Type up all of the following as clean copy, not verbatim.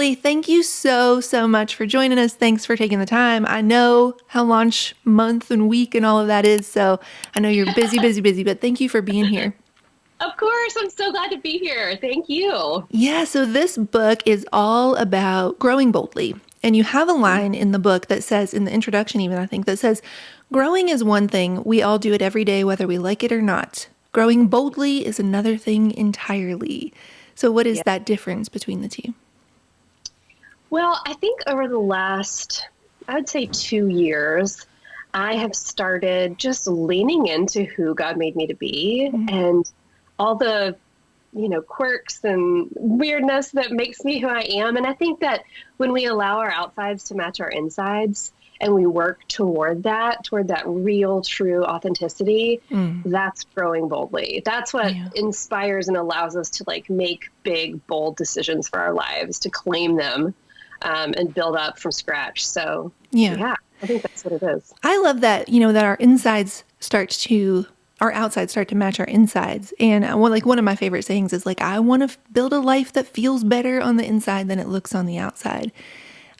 Emily, thank you so much for joining us. Thanks for taking the time. I know how launch month and week and all of that is, so I know you're busy, but thank you for being here. Of course, I'm so glad to be here. Thank you. Yeah, so this book is all about growing boldly. And you have a line in the book that says, in the introduction even, I think, that says, growing is one thing. We all do it every day, whether we like it or not. Growing boldly is another thing entirely. So what is Yeah. that difference between the two? Well, I think over the last, I would say 2 years, I have started just leaning into who God made me to be and all the, quirks and weirdness that makes me who I am. And I think that when we allow our outsides to match our insides and we work toward that real, true authenticity, that's growing boldly. That's what Yeah. inspires and allows us to like make big, bold decisions for our lives, to claim them and build up from scratch. So, Yeah. yeah, I think that's what it is. I love that, that our outsides start to match our insides. And one of my favorite sayings is like, I want to build a life that feels better on the inside than it looks on the outside.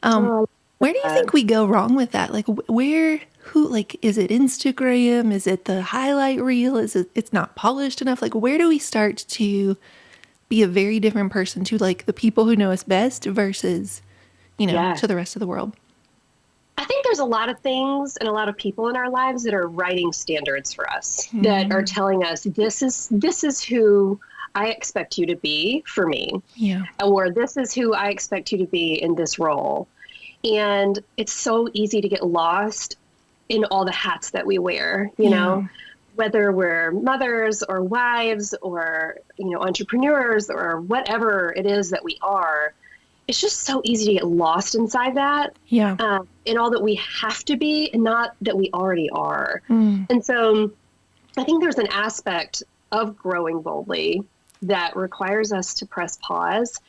Oh, Where do you uh, think we go wrong with that? Like is it Instagram? Is it the highlight reel? It's not polished enough? Like, where do we start to be a very different person to like the people who know us best versus, yeah. to the rest of the world? I think there's a lot of things and a lot of people in our lives that are writing standards for us, that are telling us this is who I expect you to be for me, Yeah. or this is who I expect you to be in this role. And it's so easy to get lost in all the hats that we wear, Yeah. whether we're mothers or wives or, entrepreneurs or whatever it is that we are. It's just so easy to get lost inside that, Yeah. in all that we have to be and not that we already are. Mm. And so I think there's an aspect of growing boldly that requires us to press pause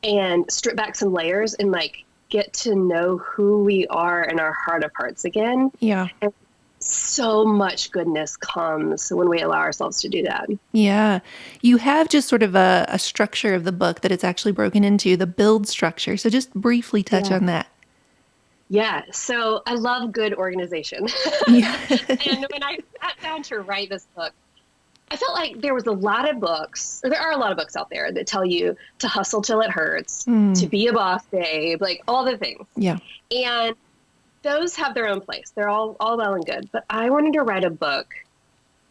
and strip back some layers and like get to know who we are in our heart of hearts again. Yeah. And so much goodness comes when we allow ourselves to do that. Yeah. You have just sort of a structure of the book that it's actually broken into, the build structure. So just briefly touch Yeah. on that. Yeah. So I love good organization. Yeah. And when I sat down to write this book, I felt like there was a lot of books, or there are a lot of books out there that tell you to hustle till it hurts, to be a boss babe, like all the things. Yeah. And those have their own place. They're all well and good. But I wanted to write a book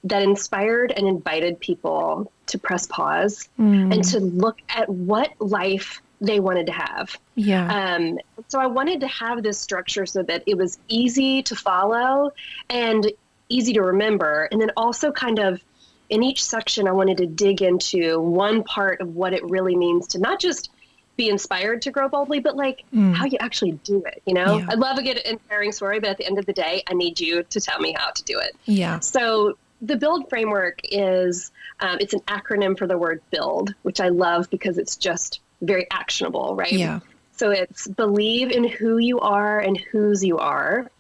that inspired and invited people to press pause and to look at what life they wanted to have. Yeah. So I wanted to have this structure so that it was easy to follow and easy to remember. And then also kind of in each section, I wanted to dig into one part of what it really means to not just be inspired to grow boldly, but like how you actually do it. Yeah. I'd love a good inspiring story, but at the end of the day, I need you to tell me how to do it. Yeah. So the build framework is, it's an acronym for the word build, which I love because it's just very actionable, right? Yeah. So it's believe in who you are and whose you are,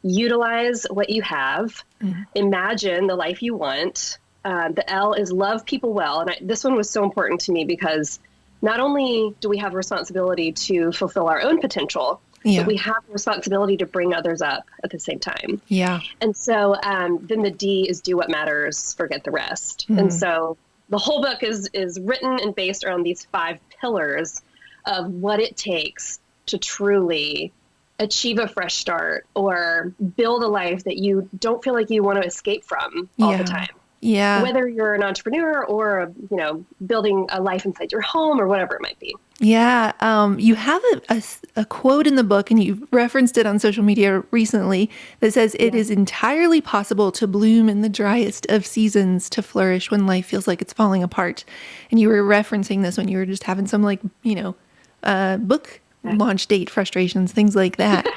utilize what you have, imagine the life you want. The L is love people well. And this one was so important to me because not only do we have a responsibility to fulfill our own potential, Yeah. but we have a responsibility to bring others up at the same time. Yeah. And so then the D is do what matters, forget the rest. And so the whole book is written and based around these 5 pillars of what it takes to truly achieve a fresh start or build a life that you don't feel like you want to escape from all the time. Yeah. Whether you're an entrepreneur or, building a life inside your home or whatever it might be. Yeah. You have a quote in the book, and you referenced it on social media recently, that says it is entirely possible to bloom in the driest of seasons, to flourish when life feels like it's falling apart. And you were referencing this when you were just having some book launch date frustrations, things like that.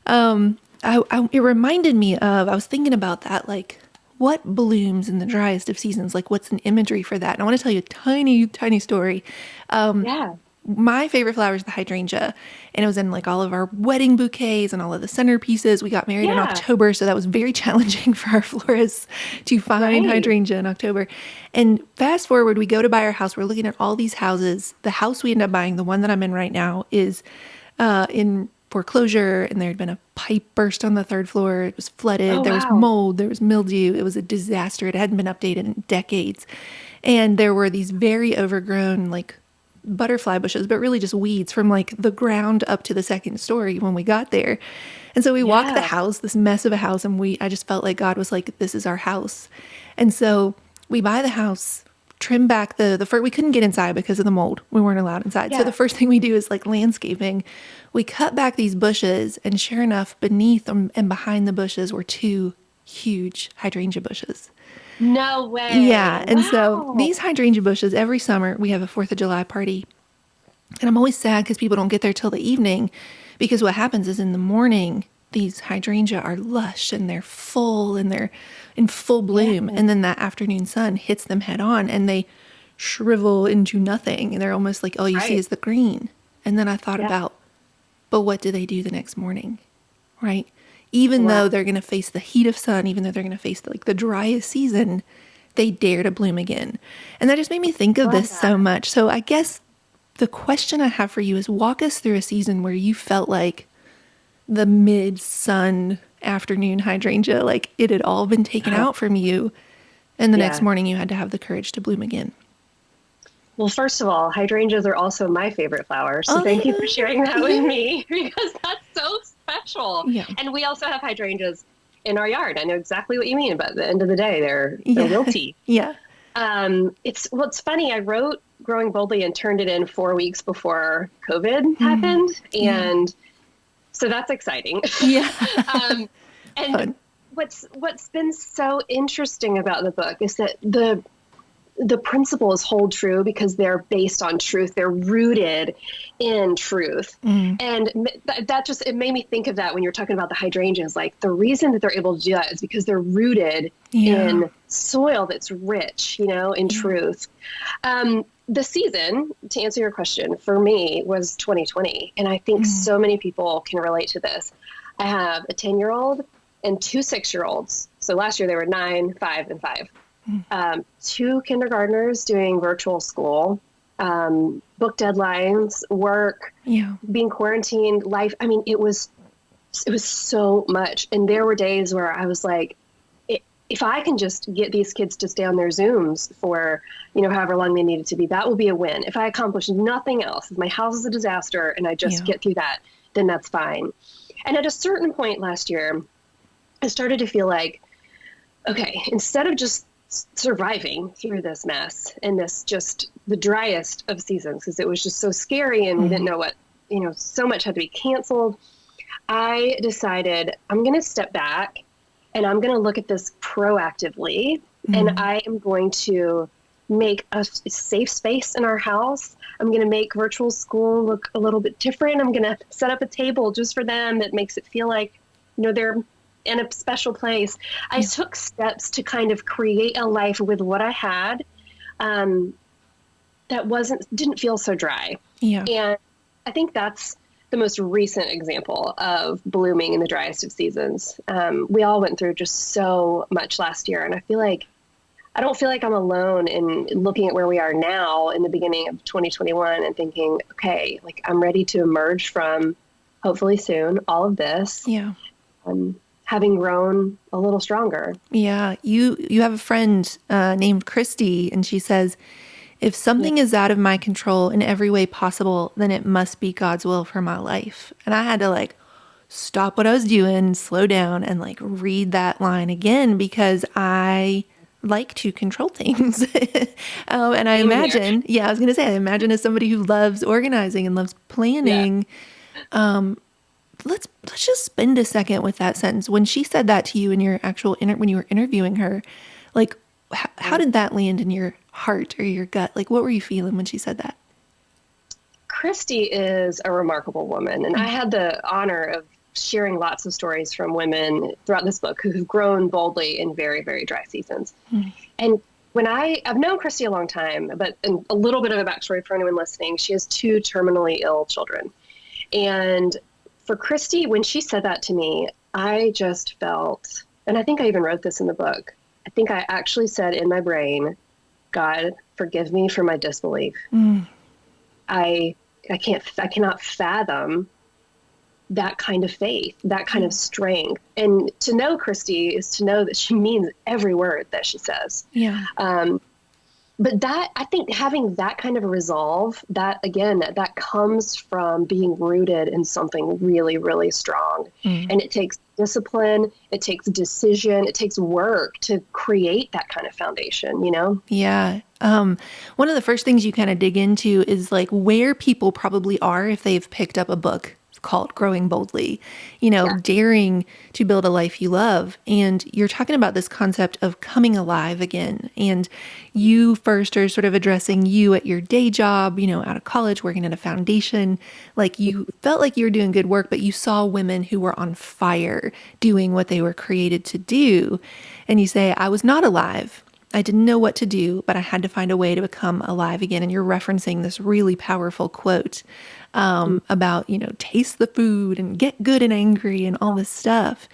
It reminded me of, I was thinking about that, like, what blooms in the driest of seasons? Like, what's an imagery for that? And I want to tell you a tiny, tiny story. Yeah. my favorite flower is the hydrangea, and it was in like all of our wedding bouquets and all of the centerpieces. We got married in Yeah. October, so that was very challenging for our florists to find Right. hydrangea in October. And fast forward, we go to buy our house. We're looking at all these houses. The house we end up buying, the one that I'm in right now, is in foreclosure, and there had been a pipe burst on the third floor. It was flooded. Oh, There was wow. mold. There was mildew. It was a disaster. It hadn't been updated in decades. And there were these very overgrown, like butterfly bushes, but really just weeds from like the ground up to the second story when we got there. And so we walked the Yeah. house, this mess of a house, and I just felt like God was like, this is our house. And so we buy the house, trim back the first, we couldn't get inside because of the mold. We weren't allowed inside. So Yeah. the first thing we do is like landscaping. We cut back these bushes, and sure enough, beneath them and behind the bushes were two huge hydrangea bushes. No way. Yeah. And so Wow. these hydrangea bushes, every summer we have a 4th of July party. And I'm always sad because people don't get there till the evening, because what happens is in the morning, these hydrangea are lush and they're full and they're in full bloom. Yeah. And then that afternoon sun hits them head on and they shrivel into nothing. And they're almost like all you see Right. is the green. And then I thought Yeah. about, but what do they do the next morning? Right? Even Wow. though they're going to face the heat of sun, even though they're going to face like the driest season, they dare to bloom again. And that just made me think of Love this so that. much. So I guess the question I have for you is, walk us through a season where you felt like the mid-sun afternoon hydrangea, like it had all been taken out from you, and the next Yeah. morning you had to have the courage to bloom again. Well, first of all, hydrangeas are also my favorite flowers. So Oh, thank they you for are? sharing that with Yeah. me, because that's so special. Yeah. And we also have hydrangeas in our yard. I know exactly what you mean, but at the end of the day, they're Yeah. wilty. Yeah. It's funny. I wrote Growing Boldly and turned it in 4 weeks before COVID happened. And so that's exciting. Yeah. And Fun. what's been so interesting about the book is that the principles hold true because they're based on truth. They're rooted in truth. And that just, it made me think of that when you're talking about the hydrangeas. Like, the reason that they're able to do that is because they're rooted Yeah. in soil that's rich, in truth. The season, to answer your question, for me was 2020. And I think so many people can relate to this. I have a 10-year-old and 2 6-year-olds. So last year they were 9, 5, and 5. 2 kindergartnners doing virtual school, book deadlines, work, Yeah. being quarantined, life. I mean, it was so much. And there were days where I was like, if I can just get these kids to stay on their Zooms for, however long they needed to be, that will be a win. If I accomplish nothing else, if my house is a disaster and I just get through that, then that's fine. And at a certain point last year, I started to feel like, okay, instead of just surviving through this mess and this just the driest of seasons, because it was just so scary and we didn't know what, so much had to be canceled, I decided I'm going to step back and I'm going to look at this proactively, and I am going to make a safe space in our house. I'm going to make virtual school look a little bit different. I'm going to set up a table just for them that makes it feel like, they're in a special place. I took steps to kind of create a life with what I had, that didn't feel so dry. Yeah. And I think that's the most recent example of blooming in the driest of seasons. We all went through just so much last year, and I don't feel like I'm alone in looking at where we are now in the beginning of 2021 and thinking, okay, like, I'm ready to emerge from, hopefully soon, all of this. Yeah. Having grown a little stronger. Yeah. You have a friend named Christy, and she says, if something is out of my control in every way possible, then it must be God's will for my life. And I had to stop what I was doing, slow down, and read that line again, because I like to control things. And I imagine, I was going to say, I imagine as somebody who loves organizing and loves planning, let's just spend a second with that sentence. When she said that to you in your actual, when you were interviewing her, how did that land in your heart or your gut? What were you feeling when she said that? Christy is a remarkable woman, and I had the honor of sharing lots of stories from women throughout this book who've grown boldly in very, very dry seasons. And when I've known Christy a long time, but a little bit of a backstory for anyone listening, she has two terminally ill children. And for Christy, when she said that to me, I just felt, and I think I even wrote this in the book, I think I actually said in my brain, God, forgive me for my disbelief. I cannot fathom that kind of faith, that kind of strength. And to know Christy is to know that she means every word that she says. Yeah. But that, I think having that kind of a resolve, that again, that comes from being rooted in something really, really strong. And it takes discipline, it takes decision, it takes work to create that kind of foundation, you know? Yeah. One of the first things you kind of dig into is like where people probably are if they've picked up a book called Growing Boldly, daring to build a life you love. And you're talking about this concept of coming alive again. And you first are sort of addressing you at your day job, out of college, working at a foundation. Like you felt like you were doing good work, but you saw women who were on fire doing what they were created to do. And you say, I was not alive. I didn't know what to do, but I had to find a way to become alive again. And you're referencing this really powerful quote about, taste the food and get good and angry and all this stuff.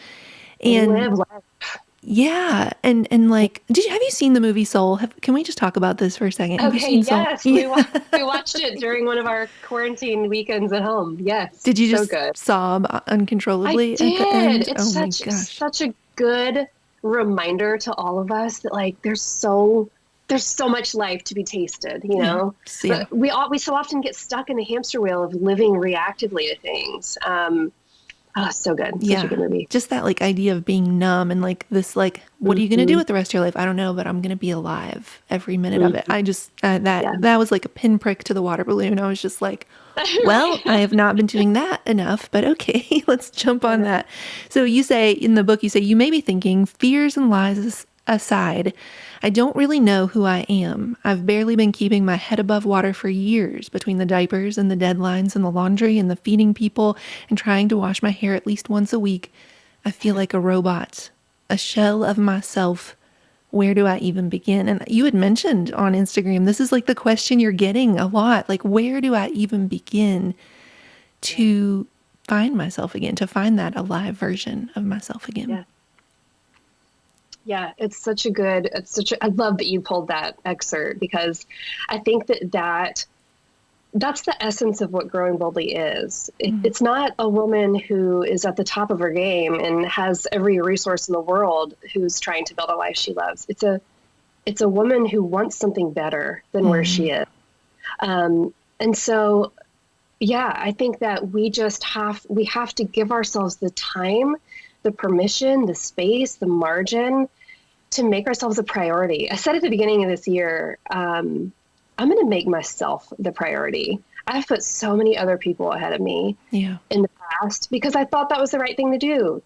And live life. Yeah. And like, have you seen the movie Soul? Can we just talk about this for a second? Have you Okay, seen Soul? yes, we watched it during one of our quarantine weekends at home. Yes. Did you so just good. sob uncontrollably I did. at the end? It's Oh my gosh. such a good reminder to all of us that like there's so much life to be tasted, Yeah. But we so often get stuck in the hamster wheel of living reactively to things. So good. Such a good movie. Just that like idea of being numb and like this, like, what are you going to do with the rest of your life? I don't know, but I'm going to be alive every minute of it. I just, that was like a pinprick to the water balloon. I was just like, well, I have not been doing that enough, but okay, let's jump on that. So you say in the book, you may be thinking, fears and lies aside, I don't really know who I am. I've barely been keeping my head above water for years between the diapers and the deadlines and the laundry and the feeding people and trying to wash my hair at least once a week. I feel like a robot, a shell of myself. Where do I even begin? And you had mentioned on Instagram, this is like the question you're getting a lot. Like, where do I even begin to find myself again, to find that alive version of myself again? Yeah. Yeah, I love that you pulled that excerpt because I think that's the essence of what Growing Boldly is. It's not a woman who is at the top of her game and has every resource in the world who's trying to build a life she loves. It's a woman who wants something better than where she is. And so, yeah, I think that we have to give ourselves the time, the permission, the space, the margin to make ourselves a priority. I said at the beginning of this year, I'm going to make myself the priority. I've put so many other people ahead of me in the past because I thought that was the right thing to do.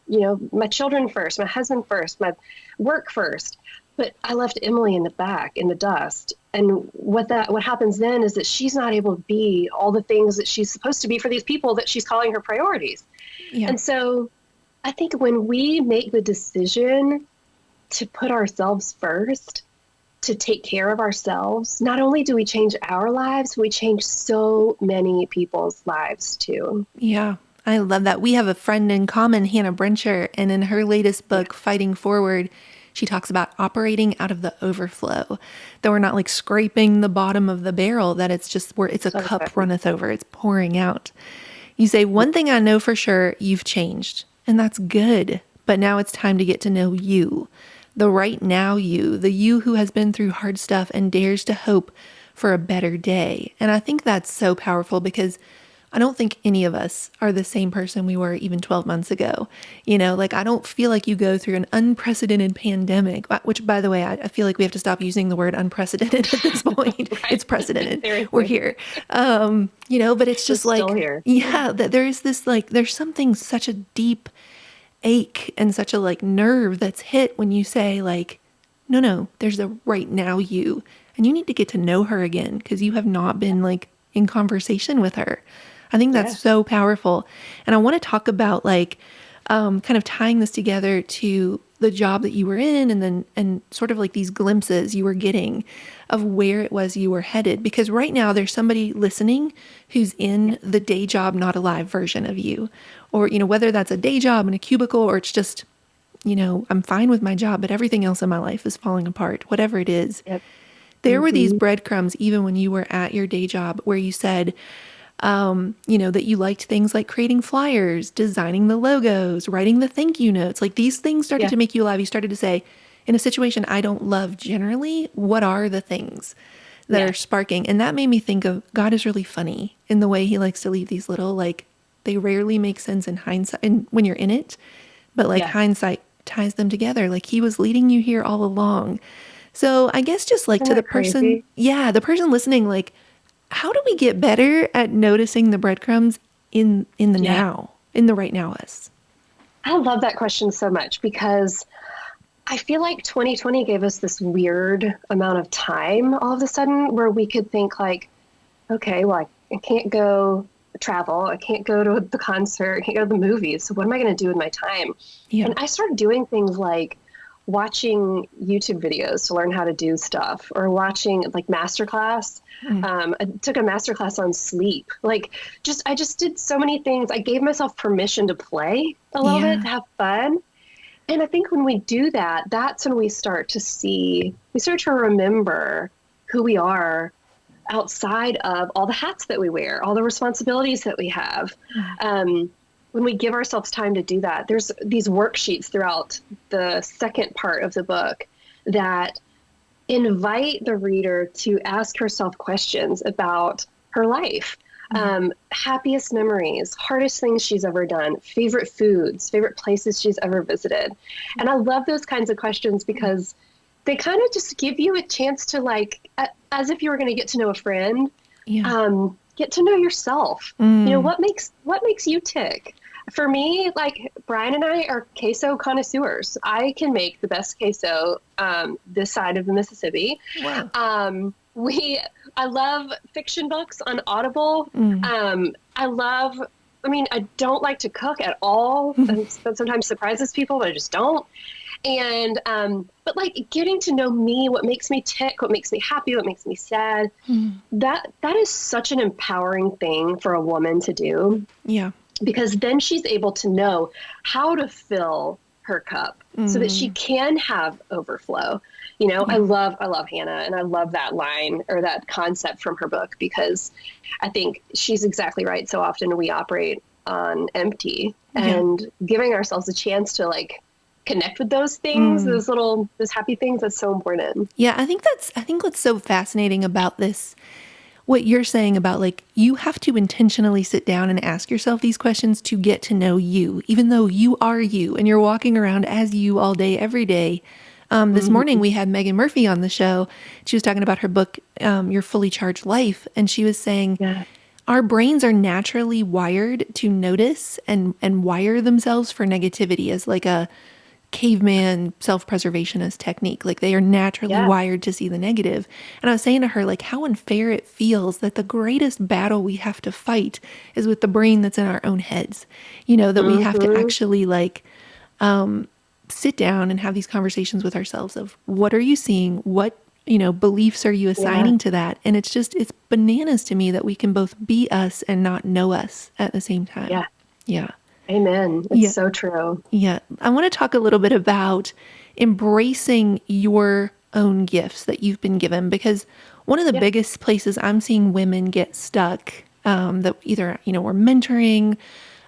My children first, my husband first, my work first. But I left Emily in the back in the dust. And what happens then is that she's not able to be all the things that she's supposed to be for these people that she's calling her priorities. Yeah. And so I think when we make the decision to put ourselves first, to take care of ourselves, not only do we change our lives, we change so many people's lives too. Yeah, I love that. We have a friend in common, Hannah Brencher, and in her latest book, Fighting Forward, she talks about operating out of the overflow. That we're not like scraping the bottom of the barrel, that it's just where it's a cup runneth over, it's pouring out. You say, one thing I know for sure, you've changed, and that's good. But now it's time to get to know you, the right now you, the you who has been through hard stuff and dares to hope for a better day. And I think that's so powerful because I don't think any of us are the same person we were even 12 months ago. I don't feel like you go through an unprecedented pandemic, which, by the way, I feel like we have to stop using the word unprecedented at this point. Right. It's precedented. We're here. But it's just like, that there's this, there's something, such a deep ache and such a nerve that's hit when you say no, there's a right now you, and you need to get to know her again because you have not been in conversation with her. I think that's so powerful. And I want to talk about kind of tying this together to the job that you were in, and sort of like these glimpses you were getting of where it was you were headed. Because right now there's somebody listening who's in the day job, not alive version of you, or, whether that's a day job in a cubicle, or it's just, I'm fine with my job, but everything else in my life is falling apart, whatever it is. Yep. There were these Mm-hmm. breadcrumbs, even when you were at your day job, where you said, that you liked things like creating flyers, designing the logos, writing the thank you notes. Like these things started Yeah. to make you alive. You started to say, in a situation I don't love generally, what are the things that Yeah. are sparking? And that made me think of God is really funny in the way he likes to leave these little, like, they rarely make sense in hindsight and when you're in it, but like Yeah. hindsight ties them together. Like he was leading you here all along. So I guess just like Isn't to the that person, crazy? the person listening, like, how do we get better at noticing the breadcrumbs in the Yeah. now, in the right now us? I love that question so much because I feel like 2020 gave us this weird amount of time all of a sudden where we could think like, okay, well, I can't go travel. I can't go to the concert. I can't go to the movies. So what am I going to do with my time? Yeah. And I started doing things like watching YouTube videos to learn how to do stuff, or watching like masterclass. I took a masterclass on sleep. Like, I just did so many things. I gave myself permission to play a little bit, Yeah. to have fun. And I think when we do that, that's when we start to remember who we are outside of all the hats that we wear, all the responsibilities that we have. When we give ourselves time to do that, there's these worksheets throughout the second part of the book that invite the reader to ask herself questions about her life. Happiest memories, hardest things she's ever done, favorite foods, favorite places she's ever visited. And I love those kinds of questions because they kind of just give you a chance to, like, as if you were going to get to know a friend, Yeah. get to know yourself. What makes you tick? For me, like, Brian and I are queso connoisseurs. I can make the best queso this side of the Mississippi. Wow. I love fiction books on Audible. I don't like to cook at all. And that sometimes surprises people, but I just don't. And, but like getting to know me, what makes me tick, what makes me happy, what makes me sad, that is such an empowering thing for a woman to do. Yeah. Because then she's able to know how to fill her cup so that she can have overflow. I love Hannah, and I love that line or that concept from her book, because I think she's exactly right. So often we operate on empty, and giving ourselves a chance to, like, connect with those things, those happy things, that's so important. Yeah. I think what's so fascinating about this, what you're saying about, like, you have to intentionally sit down and ask yourself these questions to get to know you, even though you are you and you're walking around as you all day, every day. This morning we had Megan Murphy on the show. She was talking about her book, Your Fully Charged Life. And she was saying, our brains are naturally wired to notice and wire themselves for negativity as like a caveman self-preservationist technique. Like they are naturally wired to see the negative. And I was saying to her, like, how unfair it feels that the greatest battle we have to fight is with the brain that's in our own heads. That we have to actually, like, sit down and have these conversations with ourselves of what are you seeing? What, beliefs are you assigning to that? And it's bananas to me that we can both be us and not know us at the same time. Yeah. Yeah. Amen. It's so true. Yeah. I want to talk a little bit about embracing your own gifts that you've been given, because one of the biggest places I'm seeing women get stuck, that either, we're mentoring,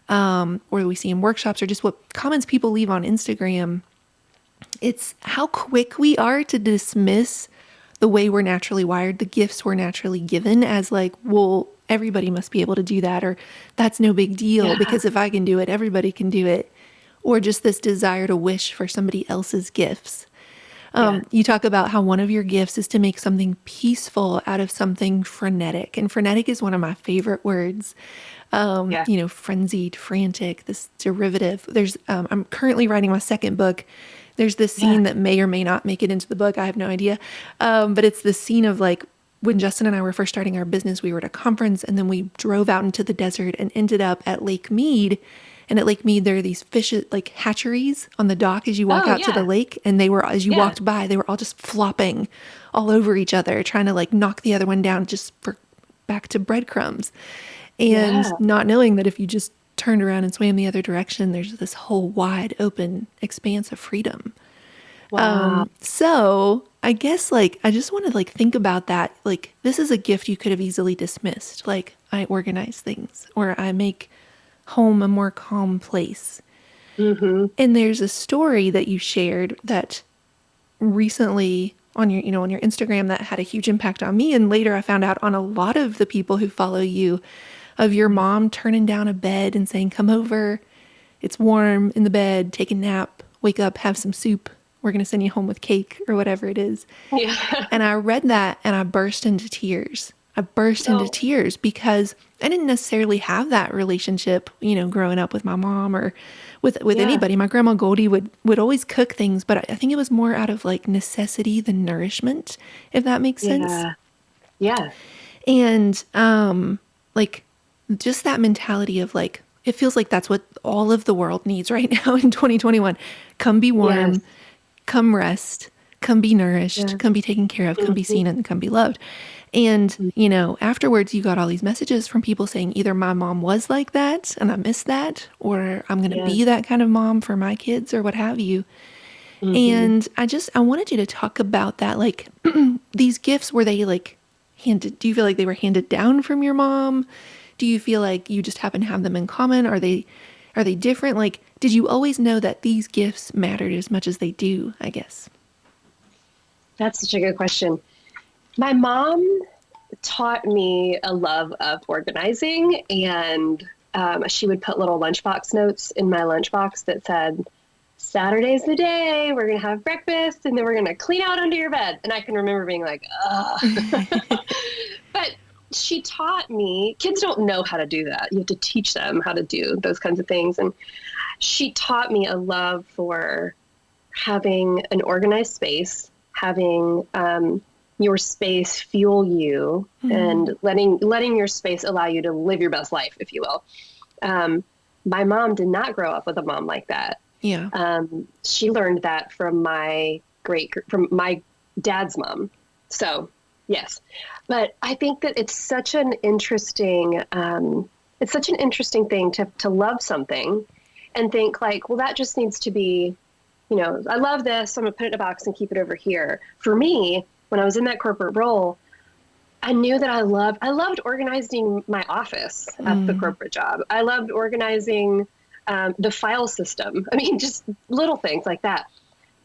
or we see in workshops, or just what comments people leave on Instagram, it's how quick we are to dismiss the way we're naturally wired, the gifts we're naturally given, as like, well, everybody must be able to do that, or that's no big deal because if I can do it, everybody can do it. Or just this desire to wish for somebody else's gifts. You talk about how one of your gifts is to make something peaceful out of something frenetic. And frenetic is one of my favorite words. Frenzied, frantic, this derivative. I'm currently writing my second book. There's this scene that may or may not make it into the book. I have no idea. But it's the scene of, like, when Justin and I were first starting our business, we were at a conference and then we drove out into the desert and ended up at Lake Mead. And at Lake Mead, there are these fish, like hatcheries on the dock as you walk Oh, out to the yeah. lake. And they were, as you Yeah. walked by, they were all just flopping all over each other, trying to like knock the other one down just for back to breadcrumbs. And Yeah. not knowing that if you just turned around and swam the other direction, there's this whole wide open expanse of freedom. Wow. So I guess like I just want to like think about that. Like this is a gift you could have easily dismissed. Like I organize things or I make home a more calm place. Mm-hmm. And there's a story that you shared that recently on your, on your Instagram that had a huge impact on me. And later I found out on a lot of the people who follow you of your mom turning down a bed and saying, come over. It's warm in the bed, take a nap, wake up, have some soup. We're going to send you home with cake or whatever it is. Yeah. And I read that and I burst into tears. I burst into Oh, tears because I didn't necessarily have that relationship, growing up with my mom or with yeah. anybody. My grandma Goldie would always cook things, but I think it was more out of like necessity than nourishment, if that makes sense. Yeah. Yeah. And like just that mentality of like, it feels like that's what all of the world needs right now in 2021. Come be Yes. warm, come rest, come be nourished, Yeah. come be taken care of, come be Mm-hmm. seen and come be loved. And, afterwards you got all these messages from people saying either my mom was like that and I miss that, or I'm going to Yeah. be that kind of mom for my kids or what have you. Mm-hmm. And I wanted you to talk about that. Like these gifts, were they like do you feel like they were handed down from your mom? Do you feel like you just happen to have them in common? Are they different? Like, did you always know that these gifts mattered as much as they do, I guess? That's such a good question. My mom taught me a love of organizing, and she would put little lunchbox notes in my lunchbox that said, Saturday's the day, we're going to have breakfast, and then we're going to clean out under your bed. And I can remember being like, ugh. But she taught me, kids don't know how to do that. You have to teach them how to do those kinds of things. And she taught me a love for having an organized space, having your space fuel you, and letting your space allow you to live your best life, if you will. My mom did not grow up with a mom like that. Yeah. She learned that from my dad's mom. So yes, but I think that it's such an interesting thing to love something and think like, well, that just needs to be, I love this, so I'm gonna put it in a box and keep it over here. For me, when I was in that corporate role, I knew that I loved organizing my office at the corporate job. I loved organizing the file system. I mean, just little things like that.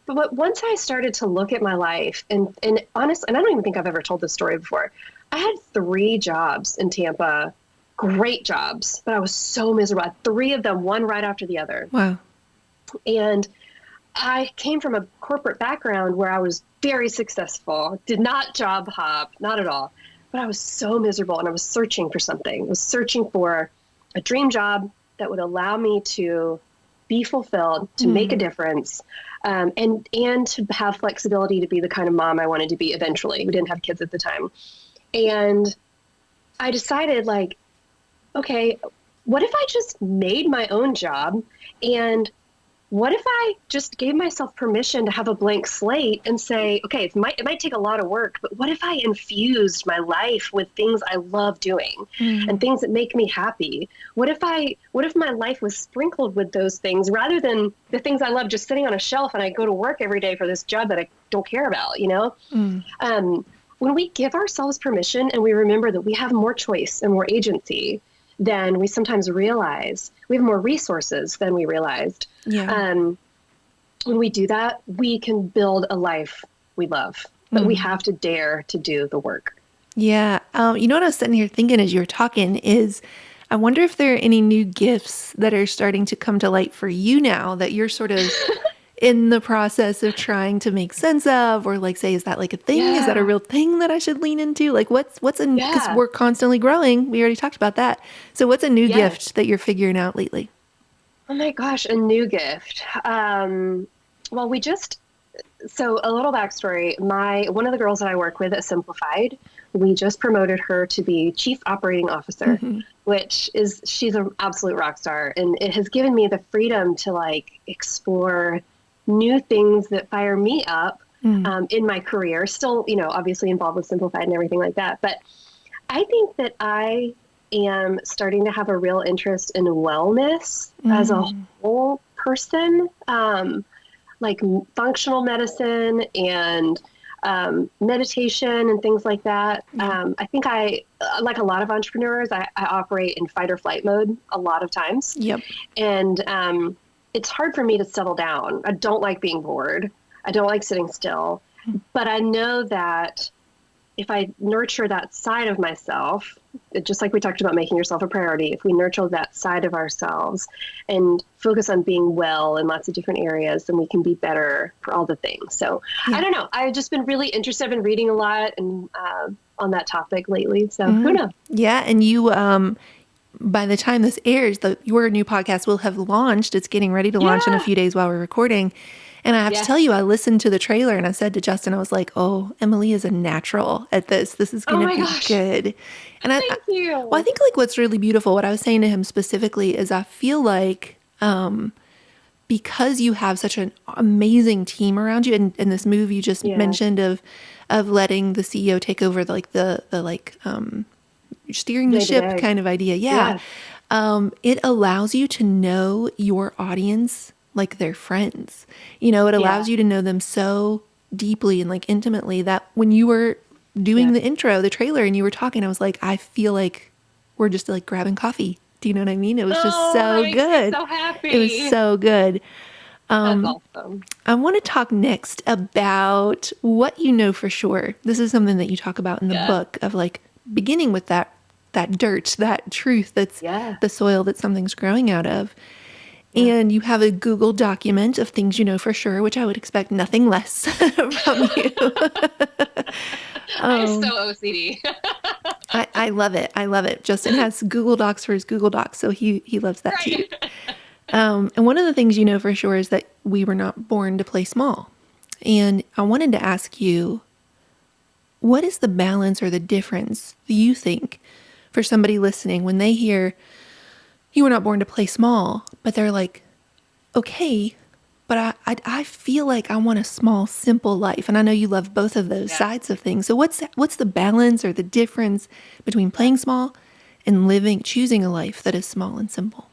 But once I started to look at my life, and honestly, and I don't even think I've ever told this story before, I had 3 jobs in Tampa, great jobs, but I was so miserable. I had 3 of them, one right after the other. Wow. And I came from a corporate background where I was very successful, did not job hop, not at all. But I was so miserable, and I was searching for something. I was searching for a dream job that would allow me to be fulfilled, to make a difference, and to have flexibility to be the kind of mom I wanted to be eventually. We didn't have kids at the time. And I decided, like, okay, what if I just made my own job? And what if I just gave myself permission to have a blank slate and say, okay, it might take a lot of work, but what if I infused my life with things I love doing and things that make me happy? What if my life was sprinkled with those things rather than the things I love just sitting on a shelf and I go to work every day for this job that I don't care about, When we give ourselves permission and we remember that we have more choice and more agency than we sometimes realize, we have more resources than we realized. Yeah. When we do that, we can build a life we love, but we have to dare to do the work. Yeah. You know what I was sitting here thinking as you were talking is I wonder if there are any new gifts that are starting to come to light for you now that you're sort of in the process of trying to make sense of, or like say, is that like a thing? Yeah. Is that a real thing that I should lean into? Like what's because Yeah. we're constantly growing. We already talked about that. So what's a new Yes. gift that you're figuring out lately? Oh my gosh, a new gift. Well, so a little backstory. One of the girls that I work with at Simplified, we just promoted her to be Chief Operating Officer. she's an absolute rock star. And it has given me the freedom to like explore new things that fire me up in my career. Still, obviously involved with Simplified and everything like that. But I think that I am starting to have a real interest in wellness as a whole person, like functional medicine and meditation and things like that. I think like a lot of entrepreneurs, I operate in fight or flight mode a lot of times. Yep. And it's hard for me to settle down. I don't like being bored. I don't like sitting still. But I know that if I nurture that side of myself, just like we talked about making yourself a priority, if we nurture that side of ourselves and focus on being well in lots of different areas, then we can be better for all the things. So I don't know. I've just been really interested in reading a lot and on that topic lately. So who knows? Yeah. And you, by the time this airs, your new podcast will have launched. It's getting ready to launch in a few days while we're recording. And I have to tell you, I listened to the trailer and I said to Justin, I was like, oh, Emily is a natural at this. This is going to be good. And Thank you. Well, I think like what's really beautiful, what I was saying to him specifically is I feel like because you have such an amazing team around you, and this move you just mentioned of letting the CEO take over the steering the ship kind of idea. Yeah. It allows you to know your audience like they're friends. It allows you to know them so deeply and like intimately that when you were doing the intro, the trailer, and you were talking, I was like, I feel like we're just like grabbing coffee. Do you know what I mean? It was just so good. So happy. It was so good. That's awesome. I want to talk next about what you know for sure. This is something that you talk about in the book of like beginning with that dirt, that truth that's the soil that something's growing out of. And you have a Google document of things you know for sure, which I would expect nothing less from you. I'm so OCD. I love it. I love it. Justin has Google Docs for his Google Docs, so he loves that too. And one of the things you know for sure is that we were not born to play small. And I wanted to ask you, what is the balance or the difference you think for somebody listening when they hear you were not born to play small, but they're like, okay, but I feel like I want a small, simple life. And I know you love both of those sides of things. So what's the balance or the difference between playing small and choosing a life that is small and simple?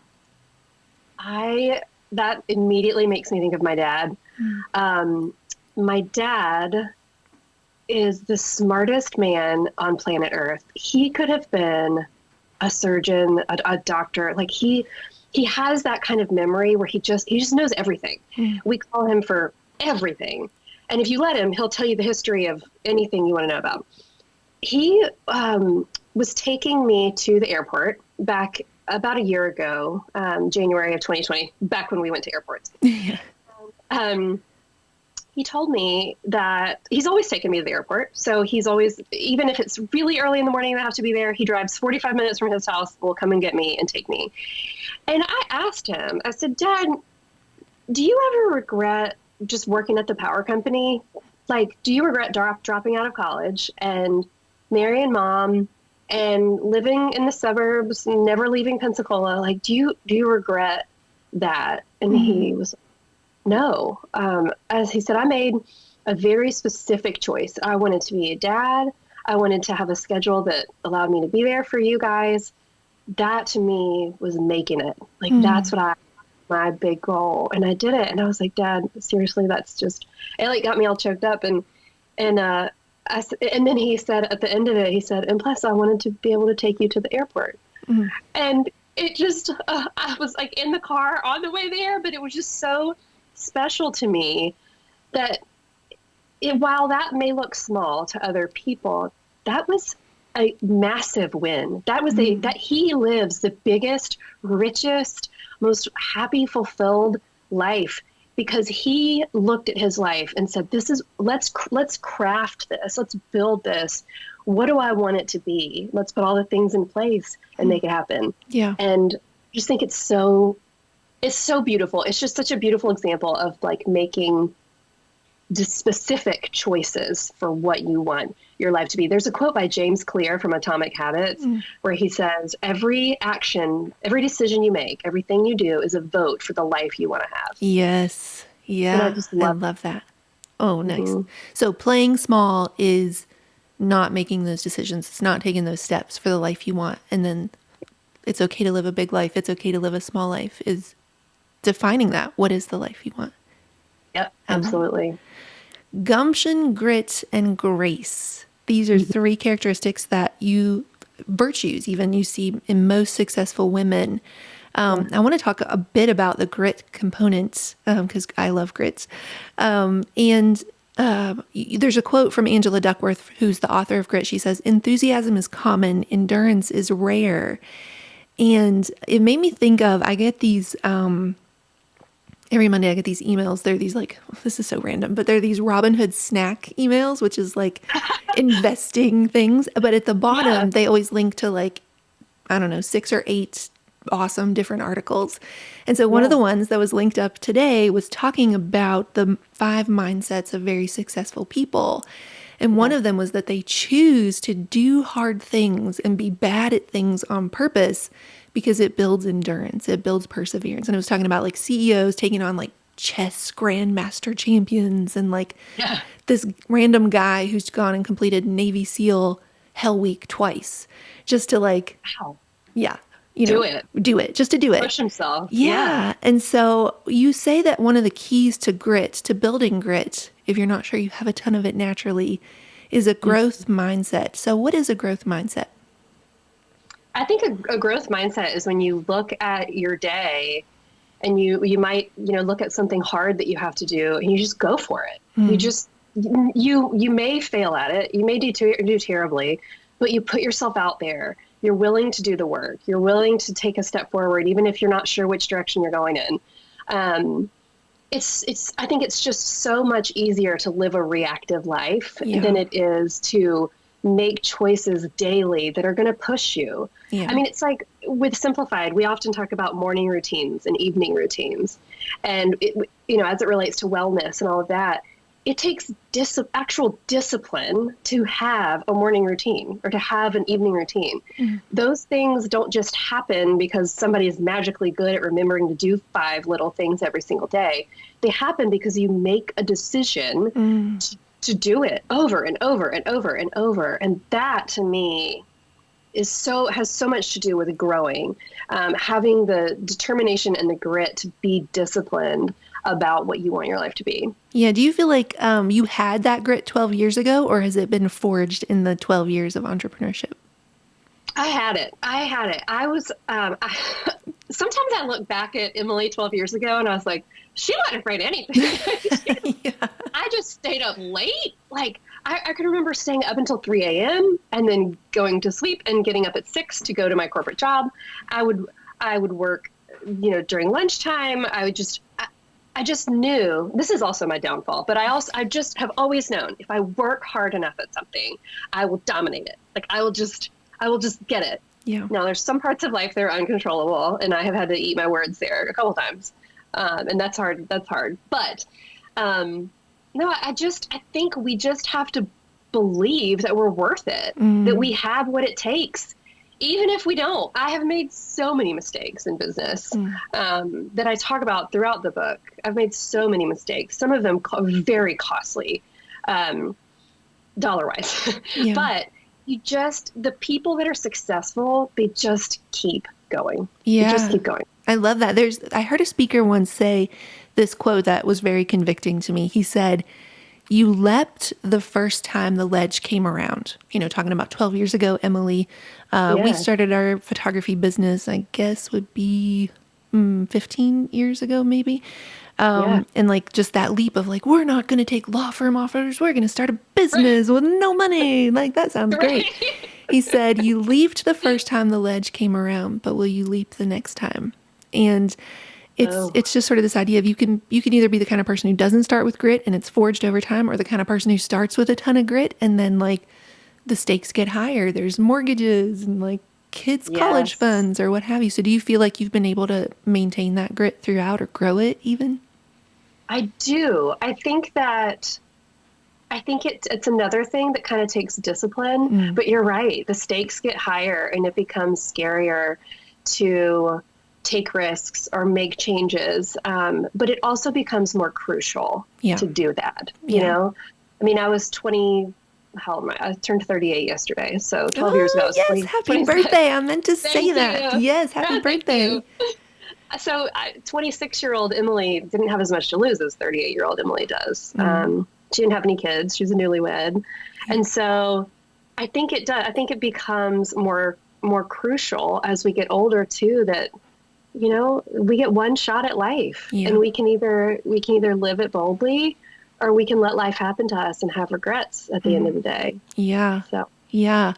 That immediately makes me think of my dad. My dad is the smartest man on planet Earth. He could have been a surgeon, a doctor. Like he has that kind of memory where he just knows everything. We call him for everything. And if you let him, he'll tell you the history of anything you want to know about. He was taking me to the airport back about a year ago, January of 2020, back when we went to airports. He told me that he's always taken me to the airport. So he's always, even if it's really early in the morning and I have to be there, he drives 45 minutes from his house, will come and get me and take me. And I asked him, I said, Dad, do you ever regret just working at the power company? Like, do you regret dropping out of college and marrying Mom and living in the suburbs, never leaving Pensacola? Like, do you regret that? And he was no. As he said, I made a very specific choice. I wanted to be a dad. I wanted to have a schedule that allowed me to be there for you guys. That to me was making it. Like, that's what my big goal. And I did it. And I was like, Dad, seriously, that's just, it like got me all choked up. And then he said at the end of it, he said, and plus I wanted to be able to take you to the airport. And it just, I was like in the car on the way there, but it was just so special to me that while that may look small to other people, that was a massive win. That was that he lives the biggest, richest, most happy, fulfilled life because he looked at his life and said, let's craft this. Let's build this. What do I want it to be? Let's put all the things in place and make it happen. Yeah. And I just think it's so beautiful. It's just such a beautiful example of like making specific choices for what you want your life to be. There's a quote by James Clear from Atomic Habits where he says, every action, every decision you make, everything you do is a vote for the life you want to have. Yes. And I Yeah. just I love love that. Oh, nice. Mhm. So playing small is not making those decisions. It's not taking those steps for the life you want. And then it's okay to live a big life. It's okay to live a small life, is defining that. What is the life you want? Yep, I love it. absolutely. Gumption, grit, and grace. These are three characteristics that virtues even you see in most successful women. I want to talk a bit about the grit components because I love grits. And there's a quote from Angela Duckworth, who's the author of Grit. She says, "Enthusiasm is common, endurance is rare." And it made me think of, I get these, every Monday I get these emails. They're these like, this is so random, but they're these Robinhood snack emails, which is like investing things. But at the bottom, they always link to like, I don't know, 6 or 8 awesome different articles. And so one of the ones that was linked up today was talking about the 5 mindsets of very successful people. And one of them was that they choose to do hard things and be bad at things on purpose because it builds endurance, it builds perseverance. And it was talking about like CEOs taking on like chess grandmaster champions and like this random guy who's gone and completed Navy SEAL Hell Week twice just to like, Wow. do it, just to do it. Push himself. Yeah. And so you say that one of the keys to grit, to building grit, if you're not sure you have a ton of it naturally, is a growth mindset. So what is a growth mindset? I think a growth mindset is when you look at your day and you might, look at something hard that you have to do and you just go for it. You may fail at it. You may do terribly, but you put yourself out there. You're willing to do the work. You're willing to take a step forward, even if you're not sure which direction you're going in. I think it's just so much easier to live a reactive life than it is to make choices daily that are going to push you. I mean, it's like with Simplified, we often talk about morning routines and evening routines. And, as it relates to wellness and all of that, it takes actual discipline to have a morning routine or to have an evening routine. Those things don't just happen because somebody is magically good at remembering to do 5 little things every single day. They happen because you make a decision to do it over and over and over and over. And that to me has so much to do with growing, having the determination and the grit to be disciplined about what you want your life to be. Yeah. Do you feel like you had that grit 12 years ago, or has it been forged in the 12 years of entrepreneurship? I had it. I was, sometimes I look back at Emily 12 years ago and I was like, she wasn't afraid of anything. I just stayed up late. Like I can remember staying up until 3 a.m. and then going to sleep and getting up at 6 to go to my corporate job. I would work, during lunchtime. I just knew this is also my downfall, but I just have always known if I work hard enough at something, I will dominate it. Like I will just get it. Yeah. Now there's some parts of life that are uncontrollable and I have had to eat my words there a couple times. And that's hard. But, no, I think we just have to believe that we're worth it, that we have what it takes. Even if we don't. I have made so many mistakes in business that I talk about throughout the book. I've made so many mistakes. Some of them very costly, dollar-wise. But the people that are successful, they just keep going. Yeah. They just keep going. I love that. I heard a speaker once say this quote that was very convicting to me. He said, "You leapt the first time the ledge came around." Talking about 12 years ago, Emily, we started our photography business, I guess would be 15 years ago, maybe. And like just that leap of like, we're not going to take law firm offers. We're going to start a business with no money. Like, that sounds great. He said, "You leaped the first time the ledge came around, but will you leap the next time?" And it's just sort of this idea of you can either be the kind of person who doesn't start with grit and it's forged over time, or the kind of person who starts with a ton of grit and then like the stakes get higher. There's mortgages and like kids' college funds or what have you. So do you feel like you've been able to maintain that grit throughout or grow it even? I do. I think that I think it's another thing that kind of takes discipline, Mm. but you're right. The stakes get higher and it becomes scarier to take risks or make changes. But it also becomes more crucial Yeah. to do that, you Yeah. know? I mean, I was 20, how old am I? I turned 38 yesterday. So 12 years ago, I Oh, was yes. Happy 26. birthday. I meant to say Thank that. you. Yes. Happy Thank you. birthday. So 26-year-old Emily didn't have as much to lose as 38-year-old Emily does. Mm. She didn't have any kids. She was a newlywed. Yeah. And so I think it does. I think it becomes more crucial as we get older too, that, we get one shot at life and Yeah. we can either live it boldly or we can let life happen to us and have regrets at the end of the day. Yeah. So Yeah.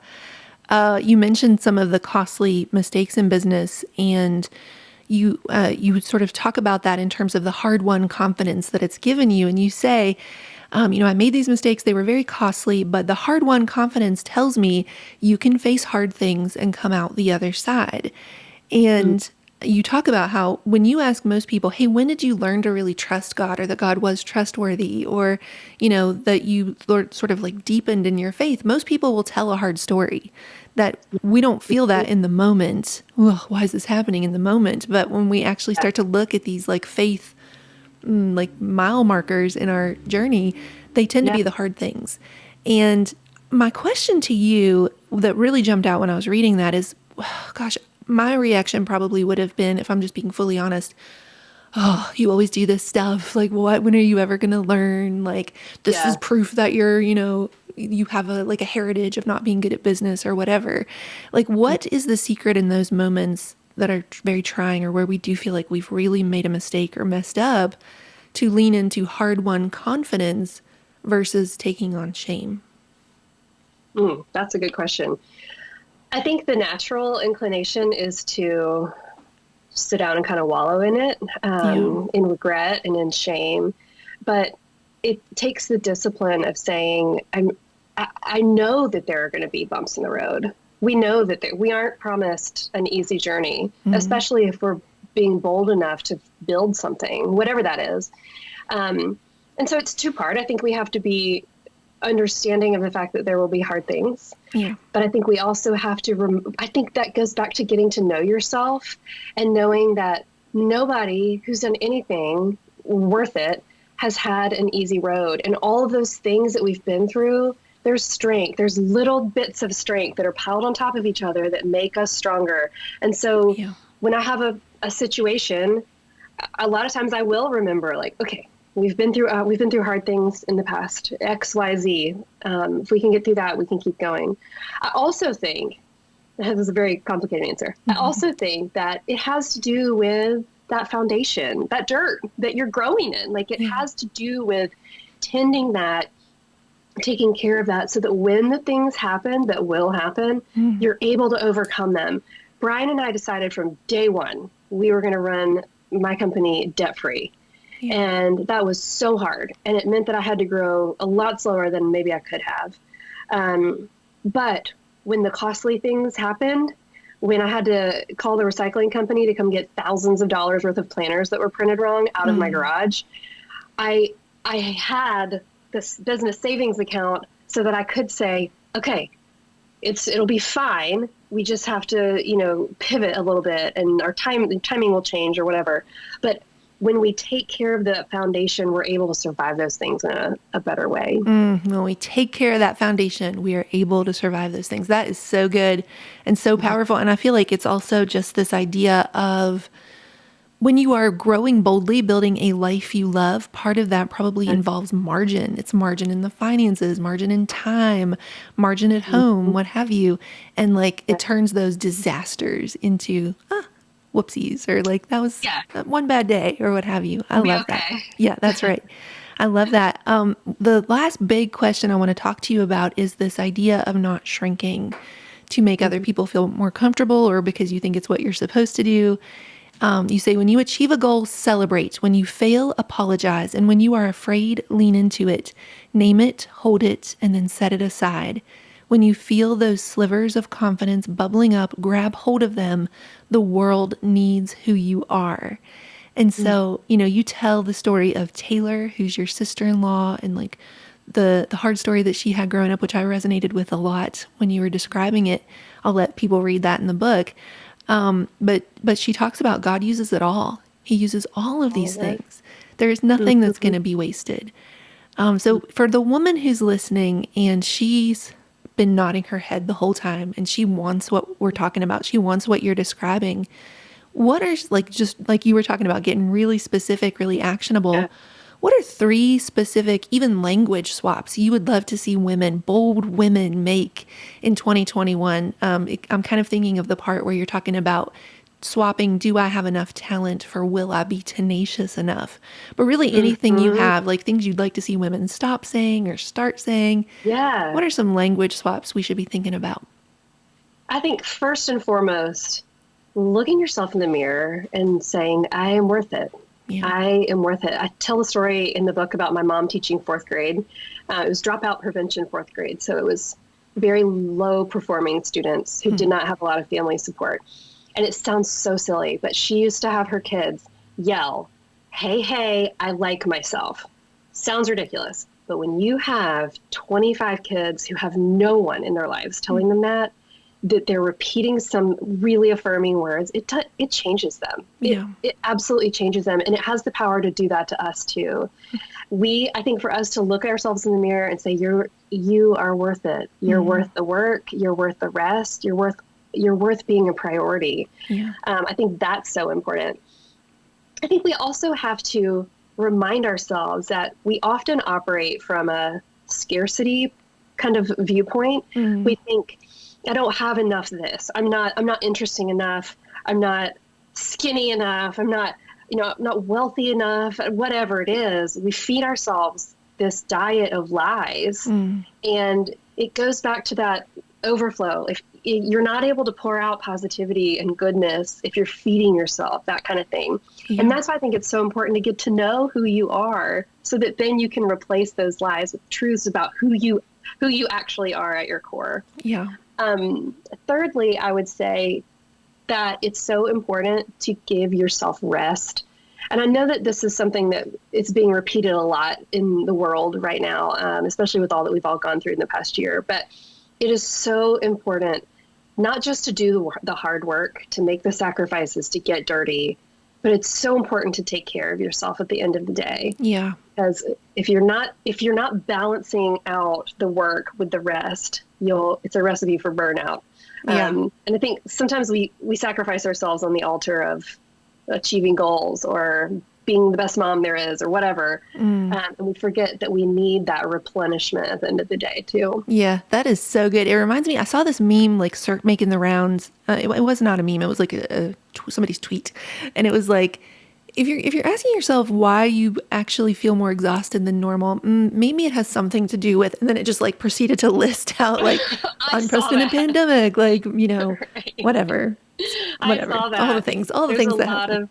You mentioned some of the costly mistakes in business, and you sort of talk about that in terms of the hard-won confidence that it's given you. And you say, I made these mistakes; they were very costly, but the hard-won confidence tells me you can face hard things and come out the other side. mm, And you talk about how when you ask most people, hey, when did you learn to really trust God, or that God was trustworthy, or, that you sort of like deepened in your faith, most people will tell a hard story that we don't feel that in the moment. Well, why is this happening in the moment? But when we actually yeah, start to look at these like faith, like mile markers in our journey, they tend to yeah, be the hard things. And my question to you that really jumped out when I was reading that is, gosh, my reaction probably would have been, if I'm just being fully honest, oh, you always do this stuff. Like, what? When are you ever going to learn? Like, this is yeah. proof that you have a heritage of not being good at business or whatever. Like, what is the secret in those moments that are very trying, or where we do feel like we've really made a mistake or messed up, to lean into hard-won confidence versus taking on shame? That's a good question. I think the natural inclination is to sit down and kind of wallow in it, Yeah. in regret and in shame. But it takes the discipline of saying, I know that there are going to be bumps in the road. We know that we aren't promised an easy journey, Mm. especially if we're being bold enough to build something, whatever that is. Um, and so it's two-part. I think we have to be understanding of the fact that there will be hard things, Yeah. but I think we also have to, I think that goes back to getting to know yourself and knowing that nobody who's done anything worth it has had an easy road. And all of those things that we've been through, there's strength. There's little bits of strength that are piled on top of each other that make us stronger. And so Yeah. when I have a situation, a lot of times I will remember, like, okay, we've been through hard things in the past, X, Y, Z. If we can get through that, we can keep going. I also think, this is a very complicated answer. I also think that it has to do with that foundation, that dirt that you're growing in. Like, it Yeah. has to do with tending that, taking care of that, so that when the things happen that will happen, Mm. you're able to overcome them. Brian and I decided from day one we were going to run my company debt free. Yeah. And that was so hard. And it meant that I had to grow a lot slower than maybe I could have. But when the costly things happened, when I had to call the recycling company to come get thousands of dollars worth of planners that were printed wrong out of my Mm. garage, I I had this business savings account so that I could say, okay, it'll be fine. We just have to, pivot a little bit, and our timing will change or whatever. But when we take care of the foundation, we're able to survive those things in a better way. When we take care of that foundation, we are able to survive those things. That is so good and so Yeah. powerful. And I feel like it's also just this idea of, when you are growing boldly, building a life you love, part of that probably involves margin. It's margin in the finances, margin in time, margin at home, Mhm. what have you. And like, it Yeah. turns those disasters into, whoopsies, or like, that was Yeah. one bad day, or what have you. I We'll be love that. okay. Yeah, that's right. I love that. The last big question I want to talk to you about is this idea of not shrinking to make other Mhm. people feel more comfortable, or because you think it's what you're supposed to do. You say, when you achieve a goal, celebrate. When you fail, apologize. And when you are afraid, lean into it. Name it, hold it, and then set it aside. When you feel those slivers of confidence bubbling up, grab hold of them. The world needs who you are. And Mm. so, you tell the story of Taylor, who's your sister-in-law, and like the hard story that she had growing up, which I resonated with a lot when you were describing it. I'll let people read that in the book. But she talks about God uses it all. He uses all of these things. There's nothing that's going to be wasted. So for the woman who's listening and she's been nodding her head the whole time and she wants what we're talking about, she wants what you're describing. What are, like, just like you were talking about, getting really specific, really actionable. Yeah. What are 3 specific, even language swaps you would love to see bold women make in 2021? I'm kind of thinking of the part where you're talking about swapping, do I have enough talent for will I be tenacious enough? But really anything you have, like things you'd like to see women stop saying or start saying. Yeah. What are some language swaps we should be thinking about? I think first and foremost, looking yourself in the mirror and saying, I am worth it. Yeah. I am worth it. I tell the story in the book about my mom teaching 4th grade. It was dropout prevention 4th grade. So it was very low performing students who did not have a lot of family support. And it sounds so silly, but she used to have her kids yell, hey, I like myself. Sounds ridiculous. But when you have 25 kids who have no one in their lives telling them that they're repeating some really affirming words, it changes them. Yeah. It absolutely changes them. And it has the power to do that to us too. I think for us to look at ourselves in the mirror and say, you are worth it. You're worth the work. You're worth the rest. You're worth being a priority. Yeah. I think that's so important. I think we also have to remind ourselves that we often operate from a scarcity kind of viewpoint. We think, I don't have enough of this. I'm not interesting enough. I'm not skinny enough. I'm not wealthy enough, whatever it is. We feed ourselves this diet of lies. And it goes back to that overflow. If you're not able to pour out positivity and goodness, if you're feeding yourself, that kind of thing. Yeah. And that's why I think it's so important to get to know who you are so that then you can replace those lies with truths about who you actually are at your core. Yeah. Thirdly, I would say that it's so important to give yourself rest. And I know that this is something that it's being repeated a lot in the world right now, especially with all that we've all gone through in the past year. But it is so important not just to do the hard work, to make the sacrifices, to get dirty, but it's so important to take care of yourself at the end of the day. Yeah. Because if you're not balancing out the work with the rest, it's a recipe for burnout. Yeah. And I think sometimes we sacrifice ourselves on the altar of achieving goals or being the best mom there is or whatever. And we forget that we need that replenishment at the end of the day too. Yeah, that is so good. It reminds me, I saw this meme like making the rounds. It was not a meme. It was like somebody's tweet. And it was like, if you're asking yourself why you actually feel more exhausted than normal, maybe it has something to do with, and then it just like proceeded to list out like unprecedented pandemic, like, right. whatever. I saw that. All the things that happen.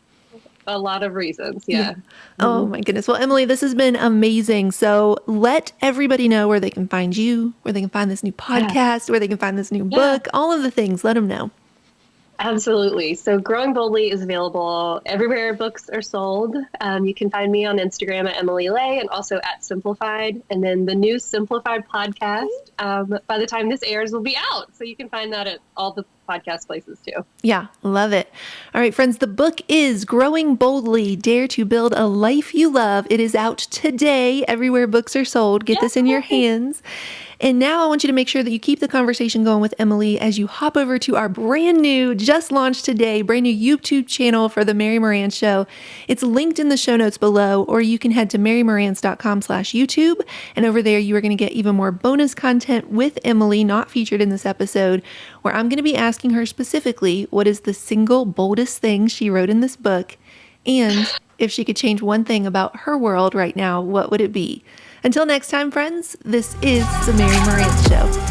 A lot of reasons. Yeah. Oh my goodness. Well, Emily, this has been amazing. So let everybody know where they can find you, where they can find this new podcast, where they can find this new book, all of the things. Let them know. Absolutely. So Growing Boldly is available everywhere books are sold. You can find me on Instagram at Emily Ley and also at Simplified. And then the new Simplified podcast, by the time this airs, will be out. So you can find that at all the podcast places too. Yeah, love it. All right, friends, the book is Growing Boldly, Dare to Build a Life You Love. It is out today, everywhere books are sold. Get this in your hands. And now I want you to make sure that you keep the conversation going with Emily as you hop over to our brand new, just launched today, brand new YouTube channel for the Mary Marantz Show. It's linked in the show notes below, or you can head to marymarantz.com/YouTube. And over there, you are going to get even more bonus content with Emily, not featured in this episode, where I'm going to be asking her specifically what is the single boldest thing she wrote in this book. And if she could change one thing about her world right now, what would it be? Until next time, friends, this is the Mary Marantz Show.